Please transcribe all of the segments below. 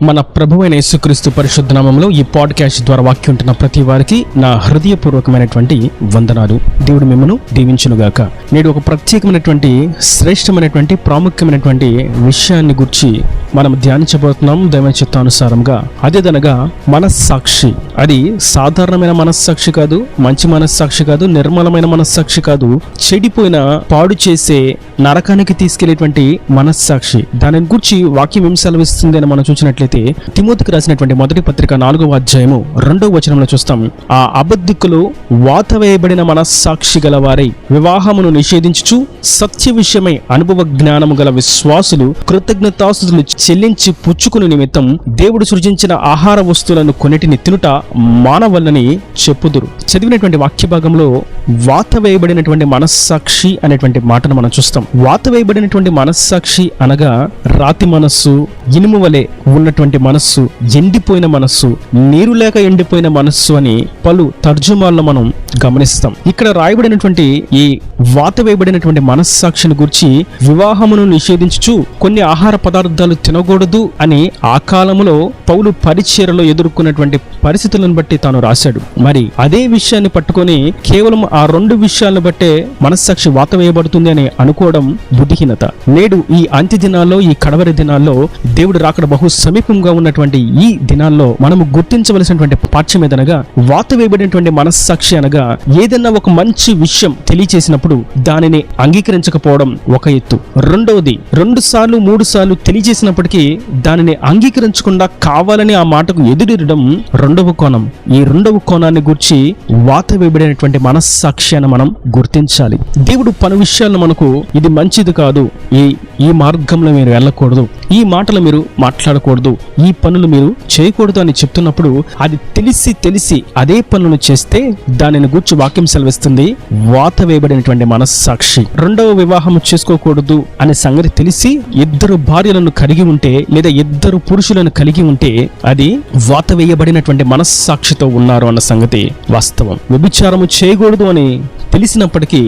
మన ప్రభువైన యేసుక్రీస్తు పరిశుద్ధ నామములో ఈ పాడ్కాస్ట్ ద్వారా వాక్యం ఉంటున్న ప్రతి వారికి నా హృదయపూర్వకమైనటువంటి వందనాలు. దేవుడు మిమ్మను దీవించునుగాక. నేడు ఒక ప్రత్యేకమైనటువంటి శ్రేష్టమైనటువంటి ప్రాముఖ్యమైనటువంటి విషయాన్ని గురించి మనం ధ్యానించబోతున్నాం దైవ చిత్తానుసారంగా. అదేదనగా మనస్సాక్షి. అది సాధారణమైన మనస్సాక్షి కాదు, మంచి మనస్సాక్షి కాదు, నిర్మలమైన మనస్సాక్షి కాదు, చెడిపోయిన పాడు చేసే నరకానికి తీసుకెళ్లేటువంటి మనస్సాక్షి. దాని గురించి వాక్యం ఏం సెలవిస్తుంది అని మనం చూసినట్లయితే తిమోతికి రాసినటువంటి మొదటి పత్రిక 4వ అధ్యాయము 2వ వచనంలో చూస్తాం. ఆ అబద్ధికులు వాత వేయబడిన మనస్సాక్షి గల వారై వివాహమును నిషేధించుచు సత్య విషయమై అనుభవ జ్ఞానము గల విశ్వాసులు కృతజ్ఞతాస్తుతులు చెల్లించి పుచ్చుకుని నిమిత్తం దేవుడు సృజించిన ఆహార వస్తువులను కొన్నిటిని తినుట మానవల్లని చెప్పుదురు. చదివినటువంటి వాక్య భాగంలో వాత వేయబడినటువంటి మనస్సాక్షి అనేటువంటి మాటను మనం చూస్తాం. వాత వేయబడినటువంటి మనస్సాక్షి అనగా రాతి మనస్సు, ఇనుము వలె ఉన్నటువంటి మనస్సు, ఎండిపోయిన మనస్సు, నీరు లేక ఎండిపోయిన మనస్సు అని పలు తర్జుమాలను మనం గమనిస్తాం. ఇక్కడ రాయబడినటువంటి ఈ వాత వేయబడినటువంటి మనస్సాక్షిని గురించి వివాహమును నిషేధించుచు కొన్ని ఆహార పదార్థాలు తినకూడదు అని ఆ కాలంలో పౌలు పరిచర్యలో ఎదుర్కొన్నటువంటి పరిస్థితులను బట్టి తాను రాశాడు. మరి అదే విషయాన్ని పట్టుకొని కేవలం ఆ రెండు విషయాలను బట్టే మనస్సాక్షి వాత వేయబడుతుంది అని అనుకోవడం బుద్ధిహీనత. నేడు ఈ అంత్య దినాల్లో, ఈ కడవరి దినాల్లో, దేవుడు రాకడ బహు సమీపంగా ఉన్నటువంటి ఈ దినాల్లో మనము గుర్తించవలసినటువంటి పాఠ్యం ఏదనగా వాత వేయబడినటువంటి మనస్సాక్షి అనగా ఏదైనా ఒక మంచి విషయం తెలియజేసినప్పుడు దానిని అంగీకరించకపోవడం ఒక ఎత్తు. రెండవది 2 సార్లు 3 సార్లు తెలియజేసినప్పటికీ దానిని అంగీకరించకుండా కావాలని ఆ మాటకు ఎదురిడడం రెండవ కోణం. ఈ రెండవ కోణాన్ని గురించి వాత వేయబడినటువంటి మనస్సాక్షి అని మనం గుర్తించాలి. దేవుడు పలు విషయాలను మనకు ఇది మంచిది కాదు, ఈ మార్గంలో మీరు వెళ్ళకూడదు, ఈ మాటలు మీరు మాట్లాడకూడదు, ఈ పనులు మీరు చేయకూడదు అని చెప్తున్నప్పుడు అది తెలిసి అదే పనులను చేస్తే దానిని గూర్చి వాక్యం సెలవిస్తుంది వాత వేయబడినటువంటి మనస్సాక్షి. రెండవ వివాహం చేసుకోకూడదు అనే సంగతి తెలిసి 2 భార్యలను కలిగి ఉంటే లేదా 2 పురుషులను కలిగి ఉంటే అది వాత వేయబడినటువంటి మనస్సాక్షితో ఉన్నారు అన్న సంగతి వాస్తవం. వ్యభిచారము చేయకూడదు అని తెలిసినప్పటికీ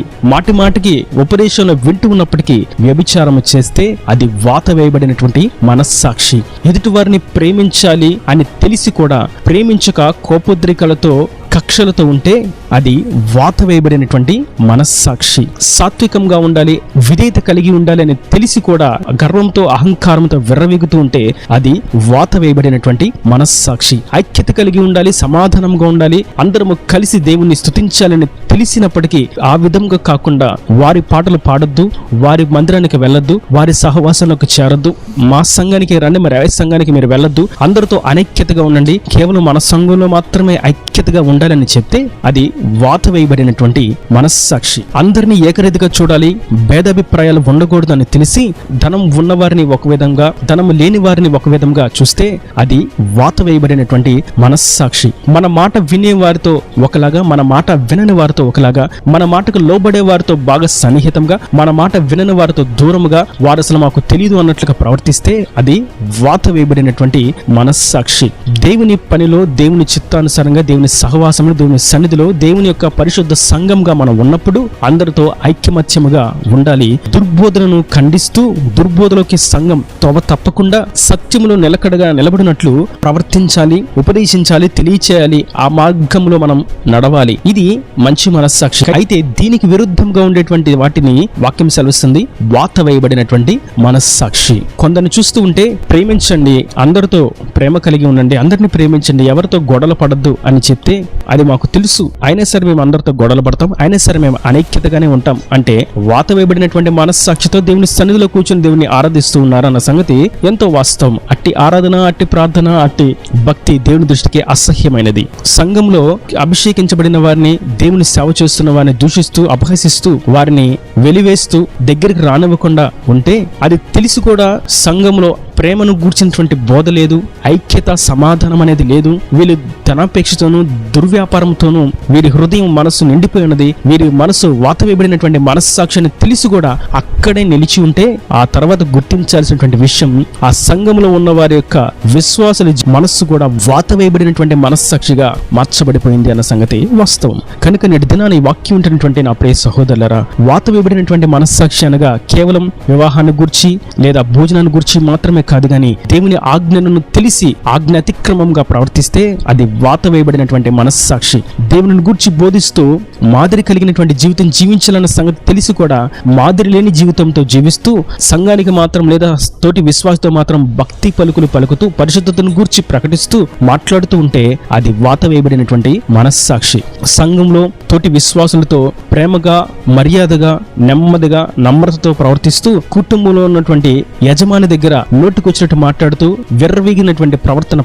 మాటికి ఉపదేశంలో వింటూ ఉన్నప్పటికీ వ్యభిచారము చేస్తే అది వాత వేయబడినటువంటి మనస్సాక్షి. ఎదుటి వారిని ప్రేమించాలి అని తెలిసి కూడా ప్రేమించక కోపోద్రికలతో కక్షలతో ఉంటే అది వాత వేయబడినటువంటి మనస్సాక్షి. సాత్వికంగా ఉండాలి, విధేయత కలిగి ఉండాలి అని తెలిసి కూడా గర్వంతో అహంకారంతో విర్రవీగుతూ ఉంటే అది వాత వేయబడినటువంటి మనస్సాక్షి. ఐక్యత కలిగి ఉండాలి, సమాధానంగా ఉండాలి, అందరము కలిసి దేవుణ్ణి స్తుతించాలని తెలిసినప్పటికీ ఆ విధంగా కాకుండా వారి పాటలు పాడొద్దు, వారి మందిరానికి వెళ్ళొద్దు, వారి సహవాసంలోకి చేరొద్దు, మా సంఘానికి రండి, మరి ఆ సంఘానికి మీరు వెళ్ళొద్దు, అందరితో అనైక్యతగా ఉండండి, కేవలం మన సంఘంలో మాత్రమే ఐక్యతగా ఉండాలని చెప్తే అది వాత వేయబడినటువంటి మనస్సాక్షి. అందరినీ ఏకరీతిగా చూడాలి, భేదాభిప్రాయాలు ఉండకూడదు అని తెలిసి ధనం ఉన్నవారిని ఒక విధంగా, ధనం లేని వారిని ఒక విధంగా చూస్తే అది వాత వేయబడినటువంటి మనస్సాక్షి. మన మాట వినే వారితో ఒకలాగా, మన మాట వినని వారితో ఒకలాగా, మన మాటకు లోబడే వారితో బాగా సన్నిహితంగా, మన మాట వినని వారితో దూరముగా, వారు అసలు మాకు తెలియదు అన్నట్లుగా ప్రవర్తిస్తే అది వాత వేయబడినటువంటి మనస్సాక్షి. దేవుని పనిలో, దేవుని చిత్తానుసారంగా, దేవుని సహవాసంలో, దేవుని సన్నిధిలో, దేవుని యొక్క పరిశుద్ధ సంఘంగా మనం ఉన్నప్పుడు అందరితో ఐక్యమత్యముగా ఉండాలి. దుర్బోధనను ఖండిస్తూ దుర్బోధలోకి సంఘం తోవ తప్పకుండా సత్యములో నిలకడగా నిలబడినట్లు ప్రవర్తించాలి, ఉపదేశించాలి, తెలియచేయాలి. ఆ మార్గంలో మనం నడవాలి. ఇది మంచి మనస్సాక్షి. అయితే దీనికి విరుద్ధంగా ఉండేటువంటి వాటిని వాక్యం సెలవిస్తుంది వాత వేయబడినటువంటి మనస్సాక్షి. కొందరిని చూస్తూ ఉంటే ప్రేమించండి, అందరితో ప్రేమ కలిగి ఉండండి, అందరిని ప్రేమించండి, ఎవరితో గొడవలు పడద్దు అని చెప్తే అది మాకు తెలుసు, అయినా సరే మేము అందరితో గొడవలు పడతాం, అయినా సరే మేము అనైక్యతగానే ఉంటాం అంటే వాత వేయబడినటువంటి మనస్సాక్షితో దేవుని సన్నిధిలో కూర్చొని దేవుని ఆరాధిస్తూ ఉన్నారు అన్న సంగతి ఎంతో వాస్తవం. అట్టి ఆరాధన, అట్టి ప్రార్థన, అట్టి భక్తి దేవుని దృష్టికి అసహ్యమైనది. సంఘంలో అభిషేకించబడిన వారిని, దేవుని సేవ చేస్తున్న వారిని దూషిస్తూ, అపహసిస్తూ, వారిని వెలివేస్తూ, దగ్గరికి రానివ్వకుండా ఉంటే అది తెలిసి కూడా సంఘంలో ప్రేమను గూర్చినటువంటి బోధ లేదు, ఐక్యత, సమాధానం అనేది లేదు. వీళ్ళు ధనాపేక్షతోనూ దుర్వ్యాపారంతోనూ వీరి హృదయం, మనస్సు నిండిపోయి ఉన్నది. వీరి మనస్సు వాత వేయబడినటువంటి మనస్సాక్షిని తెలిసి కూడా అక్కడే నిలిచి ఉంటే ఆ తర్వాత గుర్తించాల్సినటువంటి విషయం ఆ సంఘంలో ఉన్న వారి యొక్క విశ్వాసుల మనస్సు కూడా వాత వేయబడినటువంటి మనస్సాక్షిగా మార్చబడిపోయింది అన్న సంగతి వాస్తవం. కనుక నేటి దినాన్ని వాక్యం ఉంటున్నటువంటి నా ప్రియ సహోదరులారా, వాత వేయబడినటువంటి మనస్సాక్షి అనగా కేవలం వివాహాన్ని గురించి లేదా భోజనాన్ని గురించి మాత్రమే కాదు గాని దేవుని ఆజ్ఞలను తెలిసి ఆజ్ఞ అతిక్రమంగా ప్రవర్తిస్తే అది వాత వేయబడినటువంటి మనస్సాక్షి. దేవుని గూర్చి బోధిస్తూ మాదిరి కలిగినటువంటి జీవితం జీవించాలన్న సంగతి తెలిసి కూడా మాదిరి లేని జీవితంతో జీవిస్తూ సంఘానికి మాత్రం లేదా తోటి విశ్వాసతో మాత్రం భక్తి పలుకులు పలుకుతూ పరిశుద్ధతను గూర్చి ప్రకటిస్తూ మాట్లాడుతూ ఉంటే అది వాత వేయబడినటువంటి మనస్సాక్షి. సంఘంలో తోటి విశ్వాసులతో ప్రేమగా, మర్యాదగా, నెమ్మదిగా, నమ్రతతో ప్రవర్తిస్తూ కుటుంబంలో ఉన్నటువంటి యజమాని దగ్గర నోటికొచ్చినట్టు మాట్లాడుతూ విర్రవీగినటువంటి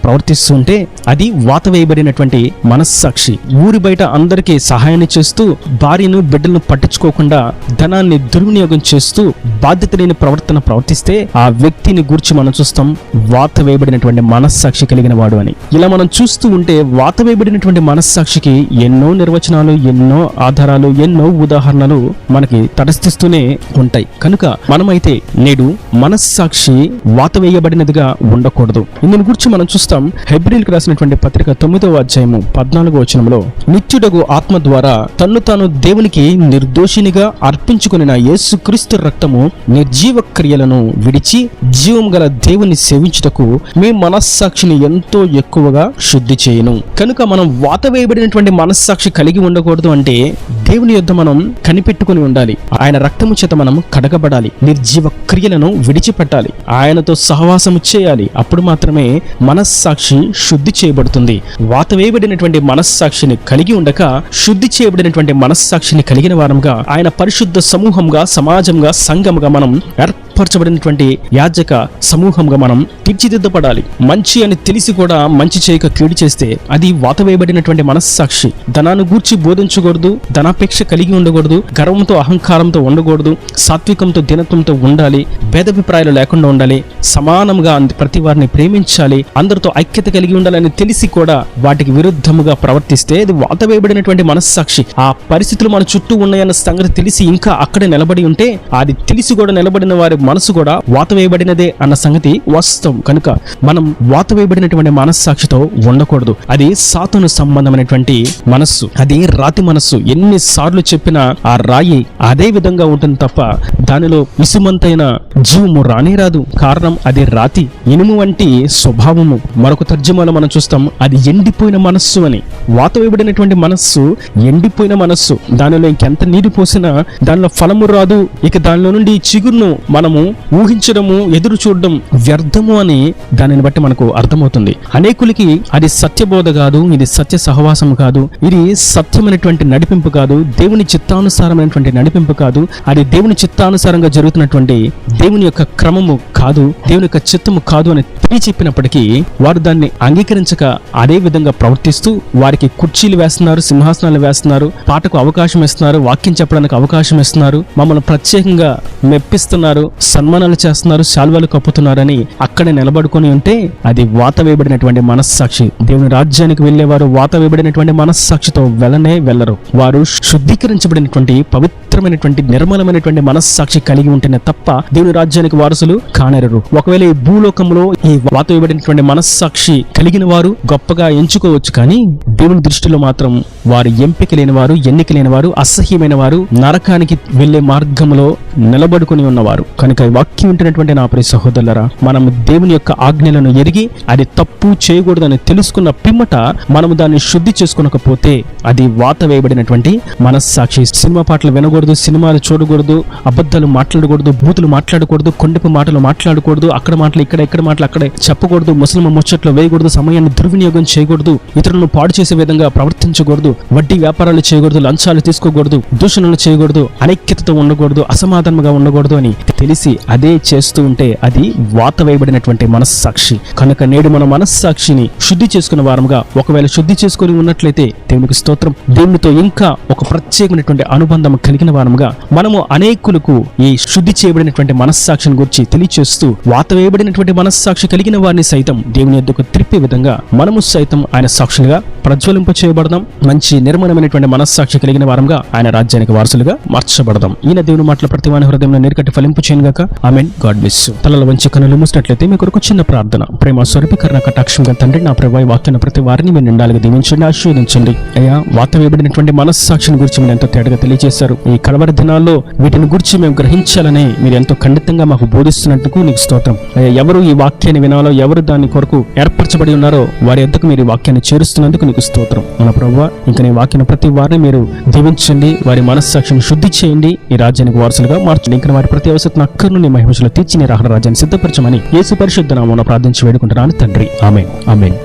ప్రవర్తిస్తూ ఉంటే అది వాత వేయబడినటువంటి మనస్సాక్షి. ఊరి బయట అందరికీ సహాయాన్ని చేస్తూ భార్యను బిడ్డలను పట్టించుకోకుండా ధనాన్ని దుర్వినియోగం చేస్తూ బాధ్యత లేని ప్రవర్తిస్తే ఆ వ్యక్తిని గూర్చి మనం చూస్తాం వాత వేయబడినటువంటి మనస్సాక్షి కలిగిన వాడు అని. ఇలా మనం చూస్తూ ఉంటే వాత వేయబడినటువంటి మనస్సాక్షికి ఎన్నో నిర్వచనాలు, ఎన్నో ఆధారాలు, ఎన్నో ఉదాహరణలు మనకి తటస్థిస్తూనే ఉంటాయి. కనుక మనమైతే నేడు మనస్సాక్షి వాత వేయబడినదిగా ఉండకూడదు. ఇందుని గురించి మనం చూస్తాం హెబ్రీయులకు రాసినటువంటి పత్రిక 9వ అధ్యాయము 14వ వచనంలో, నిత్యుడగు ఆత్మ ద్వారా తన్ను తాను దేవునికి నిర్దోషినిగా అర్పించుకొనిన యేసుక్రీస్తు రక్తము నిర్జీవ క్రియలను విడిచి జీవం గల దేవుని సేవించుటకు మీ మనస్సాక్షిని ఎంతో ఎక్కువగా శుద్ధి చేయును. కనుక మనం వాత వేయబడినటువంటి మనస్సాక్షి కలిగి ఉండకూడదు అంటే దేవుని యొద్ద మనం కనిపెట్టుకుని ఉండాలి. ఆయన రక్తము చేత మనం కడగబడాలి. నిర్జీవ క్రియలను విడిచిపెట్టాలి. ఆయనతో సహవాసము చేయాలి. అప్పుడు మాత్రమే మనస్సాక్షి శుద్ధి చేయబడుతుంది. వాత వేయబడినటువంటి మనస్సాక్షిని కలిగి ఉండక శుద్ధి చేయబడినటువంటి మనస్సాక్షిని కలిగిన వారంగా ఆయన పరిశుద్ధ సమూహంగా, సమాజంగా, సంఘంగా మనం ఏర్పరచబడినటువంటి యాజక సమూహంగా మనం తీర్చిదిద్దపడాలి. మంచి అని తెలిసి కూడా మంచి చేయక కీడు చేస్తే అది వాత వేయబడినటువంటి మనస్సాక్షి. ధనాన్ని గూర్చి బోధించకూడదు, ధనాపేక్ష కలిగి ఉండకూడదు, గర్వంతో అహంకారంతో ఉండకూడదు, సాత్వికంతో దీనత్వంతో ఉండాలి, భేదాభిప్రాయాలు లేకుండా ఉండాలి, సమానంగా ప్రతి వారిని ప్రేమించాలి, అందరితో ఐక్యత కలిగి ఉండాలని తెలిసి కూడా వాటికి విరుద్ధముగా ప్రవర్తిస్తే అది వాత వేయబడినటువంటి మనస్సాక్షి. ఆ పరిస్థితులు మన చుట్టూ ఉన్నాయన్న సంగతి తెలిసి ఇంకా అక్కడే నిలబడి ఉంటే అది తెలిసి కూడా నిలబడిన వారి మనసు కూడా వాత వేయబడినదే అన్న సంగతి వాస్తవం. కనుక మనం వాత వేయబడినటువంటి మనస్సాక్షితో ఉండకూడదు. అది సాతాను సంబంధమైనటువంటి మనస్సు, అది రాతి మనస్సు. ఎన్నిసార్లు చెప్పినా ఆ రాయి అదే విధంగా ఉంటుంది తప్ప దానిలో ఇసుమంతైన జీవము రానే రాదు. కారణం అది రాతి, ఇనుము వంటి స్వభావము. మరొక తర్జుమాలో మనం చూస్తాం అది ఎండిపోయిన మనస్సు అని. వాత వేయబడినటువంటి మనస్సు ఎండిపోయిన మనస్సు. దానిలో ఇంకెంత నీరు పోసినా దానిలో ఫలము రాదు. ఇక దానిలో నుండి చిగురును మనము ఊహించడము, ఎదురు చూడడం వ్యర్థము అని దానిని బట్టి మనకు అర్థమవుతుంది. అనేకులకి అది సత్యబోధ కాదు, ఇది సత్య సహవాసం కాదు, ఇది సత్యమైనటువంటి నడిపింపు కాదు, దేవుని చిత్తానుసారమైనటువంటి నడిపింపు కాదు, అది దేవుని చిత్తానుసారంగా జరుగుతున్నటువంటి దేవుని యొక్క క్రమము కాదు, దేవుని యొక్క చిత్తము కాదు అని తెలియచెప్పినప్పటికీ వారు దాన్ని అంగీకరించక అదే విధంగా ప్రవర్తిస్తూ వారికి కుర్చీలు వేస్తున్నారు, సింహాసనాలు వేస్తున్నారు, పాటకు అవకాశం ఇస్తున్నారు, వాక్యం చెప్పడానికి అవకాశం ఇస్తున్నారు, మమ్మల్ని ప్రత్యేకంగా మెప్పిస్తున్నారు, సన్మానాలు చేస్తున్నారు, శాల్వాలు కప్పుతున్నారని అక్కడే నిలబడుకొని ఉంటే అది వాత వేయబడినటువంటి మనస్సాక్షి. దేవుని రాజ్యానికి వెళ్లేవారు వాత వేయబడినటువంటి మనస్సాక్షితో వెళ్ళరు. వారు శుద్ధీకరించబడినటువంటి పవిత్రమైనటువంటి నిర్మలమైనటువంటి మనస్సాక్షి కలిగి ఉంటేనే తప్ప దేవుని రాజ్యానికి వారసులు కానేరరు. ఒకవేళ ఈ భూలోకంలో ఈ వాత వేయబడినటువంటి మనస్సాక్షి కలిగిన వారు గొప్పగా ఎంచుకోవచ్చు, కానీ దేవుని దృష్టిలో మాత్రం వారు ఎంపిక లేని వారు, ఎన్నిక లేని వారు, అసహ్యమైన వారు, నరకానికి వెళ్లే మార్గంలో నిలబడుకుని ఉన్నవారు. కనుక వాక్యం వింటున్నటువంటి నా ప్రియ సహోదరులారా, మనం దేవుని యొక్క ఆజ్ఞలను ఎరిగి అది తప్పు చేయకూడదని తెలుసుకున్న పిమ్మట మనము దాన్ని శుద్ధి చేసుకునకపోతే అది వాత వేయబడినటువంటి మనస్సాక్షి. సినిమా పాటలు వినకూడదు, సినిమాలు చూడకూడదు, అబద్ధాలు మాట్లాడకూడదు, బూతులు మాట్లాడకూడదు, కొండపు మాటలు మాట్లాడకూడదు, అక్కడ మాటలు ఇక్కడ మాటలు అక్కడే చెప్పకూడదు, ముసలిమ ముచ్చట్లు వేయకూడదు, సమయాన్ని దుర్వినియోగం చేయకూడదు, ఇతరులను పాడు చేసే విధంగా ప్రవర్తించకూడదు, వడ్డీ వ్యాపారాలు చేయకూడదు, లంచాలు తీసుకోకూడదు, దూషణలు చేయకూడదు, అనైక్యతతో ఉండకూడదు, అసమాధానంగా ఉండకూడదు అని తెలిసి అదే చేస్తూ ఉంటే అది వాత వేయబడినటువంటి మనస్సాక్షి. కనుక నేడు మన మనస్సాక్షిని శుద్ధి చేసుకున్న వారంగా, ఒకవేళ శుద్ధి చేసుకుని ఉన్నట్లయితే దేవునికి స్తోత్రం, దేవునితో ఇంకా ఒక ప్రత్యేకమైనటువంటి అనుబంధం కలిగిన వారంగా మనము అనేకులకు ఈ శుద్ధి చేయబడినటువంటి మనస్సాక్షిని గురించి తెలియచేస్తూ వాత వేయబడినటువంటి మనస్సాక్షి కలిగిన వారిని సైతం దేవుని యొద్దకు త్రిప్పే విధంగా మనము సైతం ఆయన సాక్షులుగా ప్రజ్వలింప చేయబడదాం. మంచి నిర్మలమైనటువంటి మనస్సాక్షి కలిగిన వారంగా ఆయన రాజ్యానికి వారసులుగా మార్చబడదాం. ఈయన దేవుని మాటల ప్రతి వాని హృదయంలో నీరుకట్టి ఫలింపు చేయనుగాక. ఆమేన్. God bless you. తలల వంచి కన్నులు మూసినట్లయితే మీ కొరకు చిన్న ప్రార్థన. ప్రేమ స్వరూపీకరణ కటాక్షంగా తండ్రి, నా ప్రభావి వాక్యాన్ని ప్రతి వారిని మీరు నిండాలుగా దీవించండి, ఆశీర్వదించండి. అయ్యా, వాత వేయబడినటువంటి మనస్సాక్షిని గురించి మీరు ఎంతో తేటగా తెలియజేశారు. ఈ కడవరి దినాల్లో వీటిని గురించి మేము గ్రహించాలని మీరు ఎంతో ఖండితంగా మాకు బోధిస్తున్నట్టుకు నీకు స్తోత్రం. ఎవరు ఈ వాక్యాన్ని వినాలో, ఎవరు దాని కొరకు ఏర్పరచబడి ఉన్నారో వారి యొద్దకు మీరు ఈ వాక్యాన్ని చేరుస్తున్నందుకు నీకు స్తోత్రం. మన ప్రభువా, ఇంకా నీ వాక్యాన్ని ప్రతి వారిని మీరు దీవించండి, వారి మనస్సాక్షిని శుద్ధి చేయండి, ఈ రాజ్యానికి వారసులుగా మార్చండి. ఇంకా వారి ప్రతి అవసరం అక్కర్ను నీ మహిమలో తీర్చి నీ రాహుల రాజ్యాన్ని సిద్ధపరచమని యేసు పరిశుద్ధ నామమున ప్రార్థించి వేడుకుంటున్నాను తండ్రి. ఆమేన్. ఆమేన్.